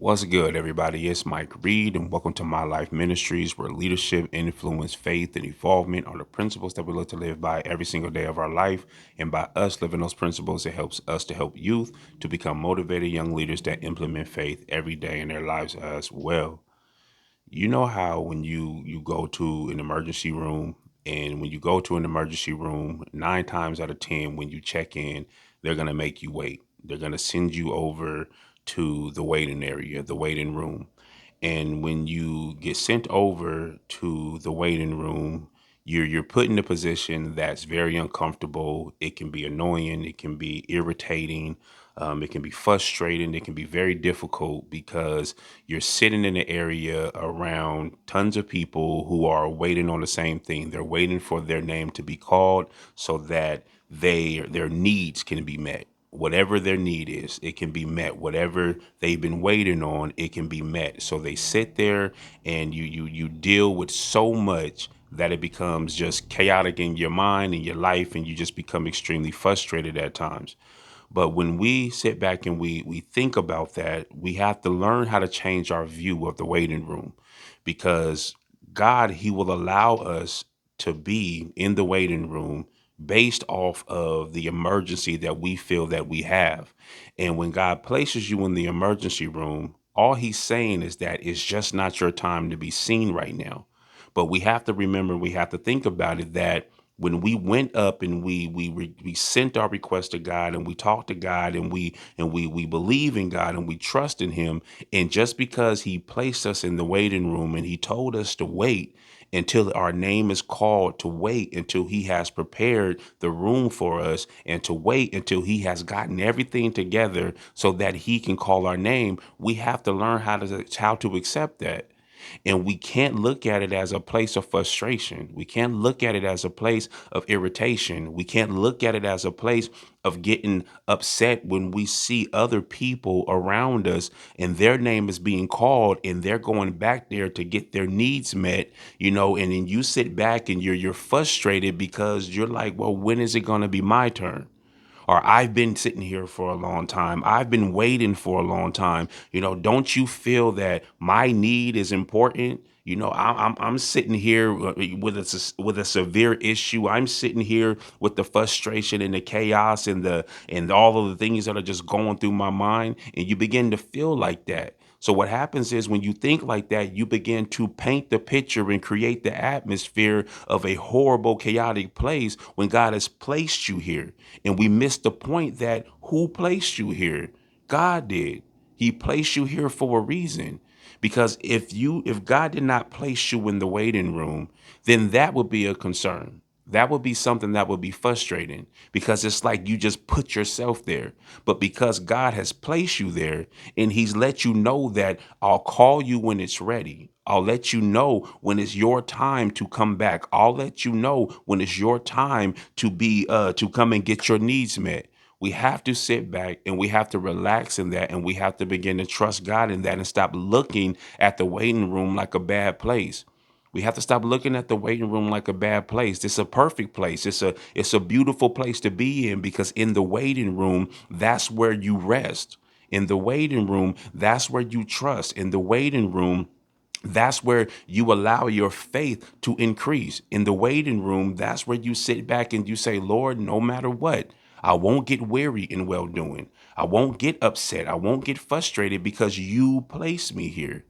What's good, everybody? It's Mike Reed, and welcome to My Life Ministries, where leadership, influence, faith, and evolvement are the principles that we look to live by every single day of our life. And by us living those principles, it helps us to help youth to become motivated young leaders that implement faith every day in their lives as well. You know how when you go to an emergency room, and when you go to an emergency room, 9 times out of 10, when you check in, they're gonna make you wait. They're gonna send you over to the waiting area, the waiting room. And when you get sent over to the waiting room, you're put in a position that's very uncomfortable. It can be annoying. It can be irritating. It can be frustrating. It can be very difficult because you're sitting in an area around tons of people who are waiting on the same thing. They're waiting for their name to be called so that their needs can be met. Whatever their need is, it can be met. Whatever they've been waiting on, it can be met. So they sit there, and you deal with so much that it becomes just chaotic in your mind and your life, and you just become extremely frustrated at times. But when we sit back and we think about that, we have to learn how to change our view of the waiting room, because God, He will allow us to be in the waiting room based off of the emergency that we feel that we have. And when God places you in the emergency room, all He's saying is that it's just not your time to be seen right now. But we have to remember, we have to think about it, that when we went up and we sent our request to God, and we talked to God, and we believe in God, and we trust in Him, and just because He placed us in the waiting room and He told us to wait until our name is called, to wait until He has prepared the room for us, and to wait until He has gotten everything together so that He can call our name, we have to learn how to accept that. And we can't look at it as a place of frustration. We can't look at it as a place of irritation. We can't look at it as a place of getting upset when we see other people around us and their name is being called and they're going back there to get their needs met, and then you sit back and you're frustrated because you're like, well, when is it going to be my turn? Or I've been sitting here for a long time. I've been waiting for a long time. Don't you feel that my need is important? I'm sitting here with a severe issue. I'm sitting here with the frustration and the chaos and all of the things that are just going through my mind, and you begin to feel like that. So what happens is, when you think like that, you begin to paint the picture and create the atmosphere of a horrible, chaotic place when God has placed you here. And we miss the point that who placed you here? God did. He placed you here for a reason. Because if God did not place you in the waiting room, then that would be a concern. That would be something that would be frustrating, because it's like you just put yourself there. But because God has placed you there, and He's let you know that I'll call you when it's ready. I'll let you know when it's your time to come back. I'll let you know when it's your time to come and get your needs met. We have to sit back and we have to relax in that, and we have to begin to trust God in that, and stop looking at the waiting room like a bad place. We have to stop looking at the waiting room like a bad place. It's a perfect place. It's a beautiful place to be in, because in the waiting room, that's where you rest. In the waiting room, that's where you trust. In the waiting room, that's where you allow your faith to increase. In the waiting room, that's where you sit back and you say, Lord, no matter what, I won't get weary in well doing. I won't get upset. I won't get frustrated, because you place me here.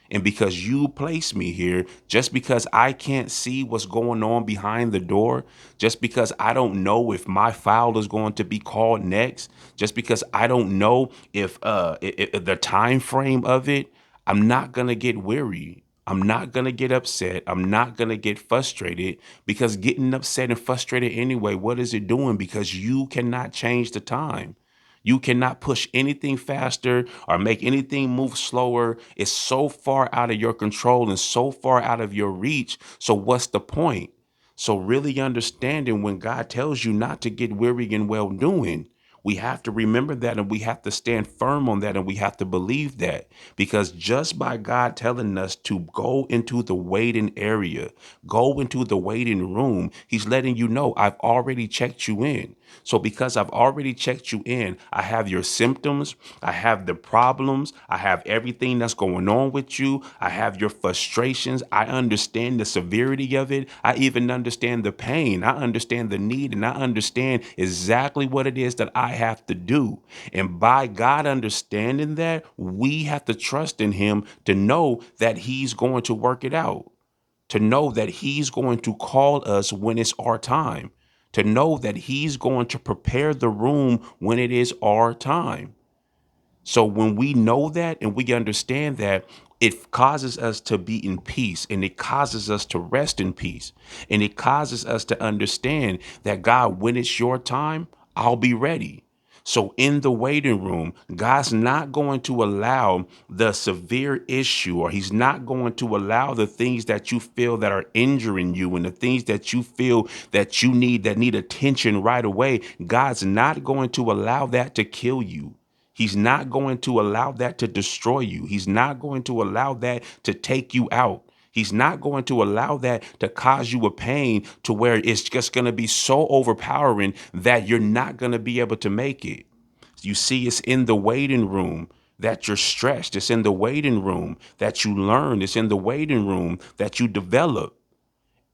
And because you place me here, just because I can't see what's going on behind the door, just because I don't know if my file is going to be called next, just because I don't know if the time frame of it, I'm not going to get weary. I'm not going to get upset. I'm not going to get frustrated, because getting upset and frustrated anyway, what is it doing? Because you cannot change the time. You cannot push anything faster or make anything move slower. It's so far out of your control and so far out of your reach. So what's the point? So really understanding when God tells you not to get weary in well doing, we have to remember that, and we have to stand firm on that, and we have to believe that, because just by God telling us to go into the waiting area, go into the waiting room, He's letting you know, I've already checked you in. So because I've already checked you in, I have your symptoms, I have the problems, I have everything that's going on with you, I have your frustrations, I understand the severity of it, I even understand the pain, I understand the need, and I understand exactly what it is that I have to do. And by God understanding that, we have to trust in him to know that he's going to work it out, to know that he's going to call us when it's our time, to know that he's going to prepare the room when it is our time. So when we know that and we understand that, it causes us to be in peace, and it causes us to rest in peace, and it causes us to understand that, God, when it's your time, I'll be ready. So in the waiting room, God's not going to allow the severe issue, or he's not going to allow the things that you feel that are injuring you and the things that you feel that you need, that need attention right away. God's not going to allow that to kill you. He's not going to allow that to destroy you. He's not going to allow that to take you out. He's not going to allow that to cause you a pain to where it's just going to be so overpowering that you're not going to be able to make it. You see, it's in the waiting room that you're stretched. It's in the waiting room that you learn. It's in the waiting room that you develop.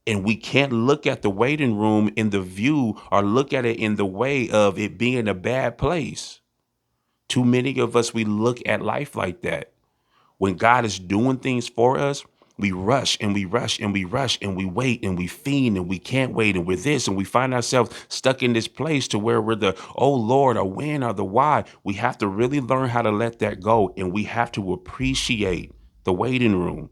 And we can't look at the waiting room in the view, or look at it in the way of it being a bad place. Too many of us, we look at life like that. When God is doing things for us, we rush and we rush and we rush and we wait and we fiend and we can't wait and we're this, and we find ourselves stuck in this place to where we're the, oh Lord, or when, or the why. We have to really learn how to let that go, and we have to appreciate the waiting room.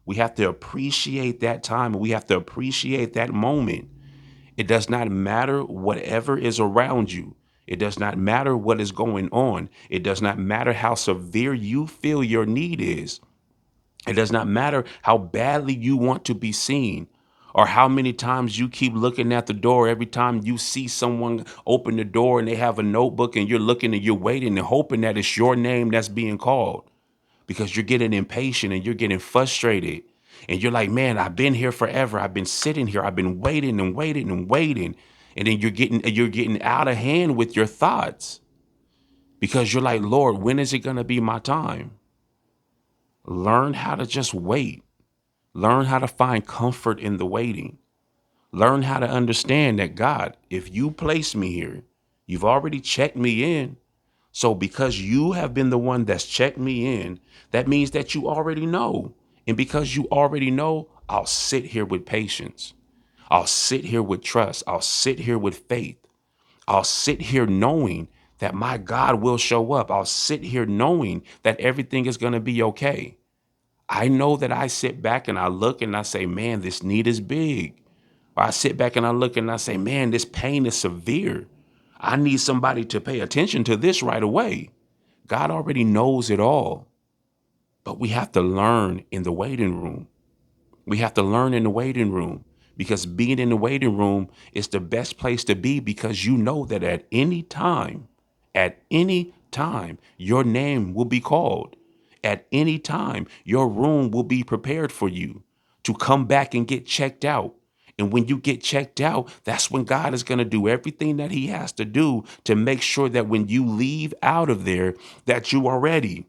We have to appreciate that time, and we have to appreciate that moment. It does not matter whatever is around you. It does not matter what is going on. It does not matter how severe you feel your need is. It does not matter how badly you want to be seen, or how many times you keep looking at the door every time you see someone open the door and they have a notebook, and you're looking and you're waiting and hoping that it's your name that's being called, because you're getting impatient and you're getting frustrated. And you're like, man, I've been here forever. I've been sitting here. I've been waiting and waiting and waiting. And then you're getting out of hand with your thoughts, because you're like, Lord, when is it going to be my time? Learn how to just wait. Learn how to find comfort in the waiting. Learn how to understand that, God, if you place me here, you've already checked me in. So because you have been the one that's checked me in, that means that you already know. And because you already know, I'll sit here with patience. I'll sit here with trust. I'll sit here with faith. I'll sit here knowing that my God will show up. I'll sit here knowing that everything is going to be okay. I know that I sit back and I look and I say, man, this need is big. Or I sit back and I look and I say, man, this pain is severe. I need somebody to pay attention to this right away. God already knows it all, but we have to learn in the waiting room. We have to learn in the waiting room, because being in the waiting room is the best place to be, because you know that at any time, your name will be called. At any time, your room will be prepared for you to come back and get checked out. And when you get checked out, that's when God is going to do everything that he has to do to make sure that when you leave out of there, that you are ready,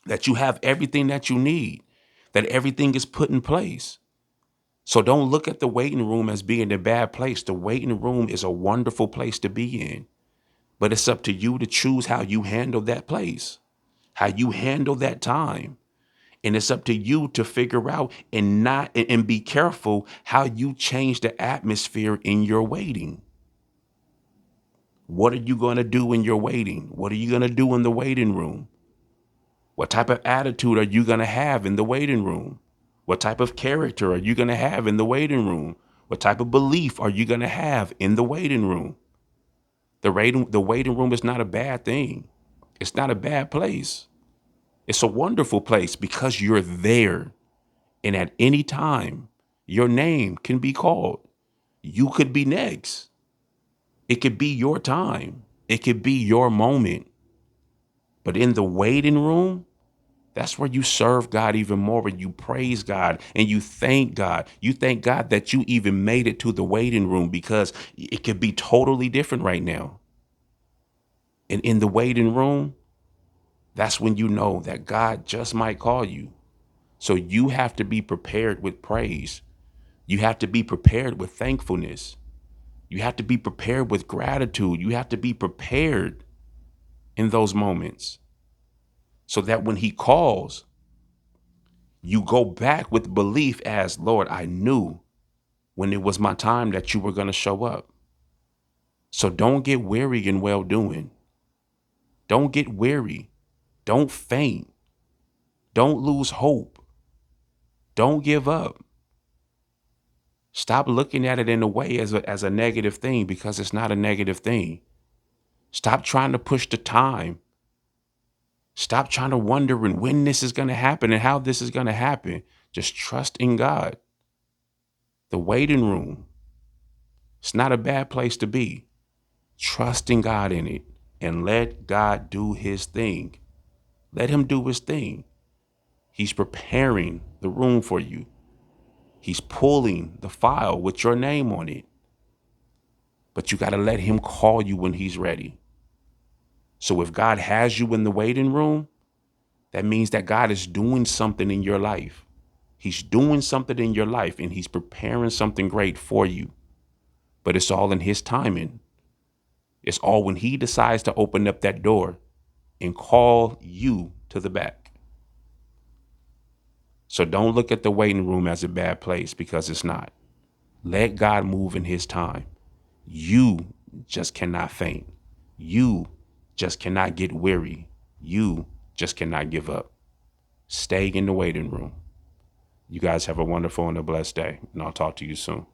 that you have everything that you need, that everything is put in place. So don't look at the waiting room as being a bad place. The waiting room is a wonderful place to be in, but it's up to you to choose how you handle that place, how you handle that time. And it's up to you to figure out and be careful how you change the atmosphere in your waiting. What are you going to do in your waiting? What are you going to do in the waiting room? What type of attitude are you going to have in the waiting room? What type of character are you going to have in the waiting room? What type of belief are you going to have in the waiting room? The waiting room is not a bad thing. It's not a bad place. It's a wonderful place, because you're there. And at any time, your name can be called. You could be next. It could be your time. It could be your moment. But in the waiting room, That's where you serve God even more, and you praise God and you thank God. You thank God that you even made it to the waiting room, because it could be totally different right now. And in the waiting room, that's when you know that God just might call you. So you have to be prepared with praise. You have to be prepared with thankfulness. You have to be prepared with gratitude. You have to be prepared in those moments so that when he calls, you go back with belief as, Lord, I knew when it was my time that you were going to show up. So don't get weary in well doing. Don't get weary. Don't faint. Don't lose hope. Don't give up. Stop looking at it in a way as a negative thing, because it's not a negative thing. Stop trying to push the time. Stop trying to wonder when this is going to happen and how this is going to happen. Just trust in God. The waiting room, it's not a bad place to be. Trust in God in it and let God do his thing. Let him do his thing. He's preparing the room for you. He's pulling the file with your name on it. But you got to let him call you when he's ready. So if God has you in the waiting room, that means that God is doing something in your life. He's doing something in your life, and he's preparing something great for you. But it's all in his timing. It's all when he decides to open up that door and call you to the back. So don't look at the waiting room as a bad place, because it's not. Let God move in his time. You just cannot faint. You just cannot get weary. You just cannot give up. Stay in the waiting room. You guys have a wonderful and a blessed day, and I'll talk to you soon.